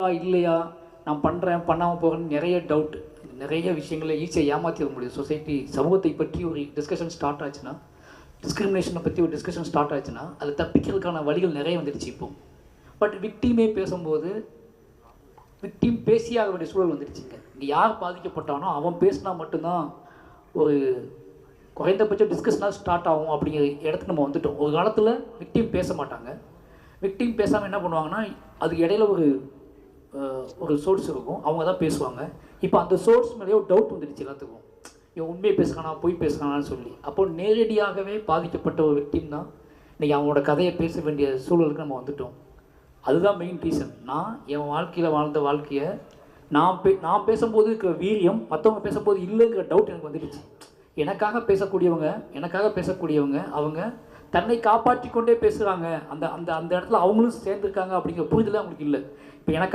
இல்லையா, நான் பண்ணுறேன் பண்ணாமல் போகிறேன்னு நிறைய டவுட், நிறைய விஷயங்களை ஈஸியாக ஏமாற்றிட முடியும். சொசைட்டி சமூகத்தை பற்றி ஒரு டிஸ்கஷன் ஸ்டார்ட் ஆச்சுன்னா, டிஸ்கிரிமினேஷனை பற்றி ஒரு டிஸ்கஷன் ஸ்டார்ட் ஆச்சுன்னா, அதை தப்பிக்கிறதுக்கான வழிகள் நிறைய வந்துடுச்சு இப்போ. பட் விக்டீமே பேசும்போது விக்டீம் பேசியாக வேண்டிய சூழல் வந்துடுச்சுங்க. இங்கே யார் பாதிக்கப்பட்டானோ அவன் பேசினா மட்டும்தான் ஒரு குறைந்தபட்ச டிஸ்கஷனாக ஸ்டார்ட் ஆகும் அப்படிங்கிற இடத்துக்கு நம்ம வந்துட்டோம். ஒரு காலத்தில் விக்டீம் பேச மாட்டாங்க. விக்டீம் பேசாமல் என்ன பண்ணுவாங்கன்னா, அதுக்கு இடையில ஒரு சோர்ஸ் இருக்கும், அவங்க தான் பேசுவாங்க. இப்போ அந்த சோர்ஸ் மேலேயே ஒரு டவுட் வந்துடுச்சு எல்லாத்துக்கும், இவன் உண்மையை பேசுகிறானா பொய் பேசுகிறானான்னு சொல்லி. அப்போ நேரடியாகவே பாதிக்கப்பட்ட ஒரு விக்டீம் தான் இன்றைக்கி அவனோட கதையை பேச வேண்டிய சூழலுக்கு நம்ம வந்துட்டோம். அதுதான் மெயின் ரீசன். நான் என் வாழ்க்கையில் வாழ்ந்த வாழ்க்கையை நான் பேசும்போது இருக்கிற வீரியம் மற்றவங்க பேசும்போது இல்லைங்கிற டவுட் எனக்கு வந்துடுச்சு. எனக்காக பேசக்கூடியவங்க அவங்க தன்னை காப்பாற்றி கொண்டே பேசுகிறாங்க. அந்த அந்த அந்த இடத்துல அவங்களும் சேர்ந்துருக்காங்க அப்படிங்கிற புரிதல் அவங்களுக்கு இல்லை. இப்போ எனக்கு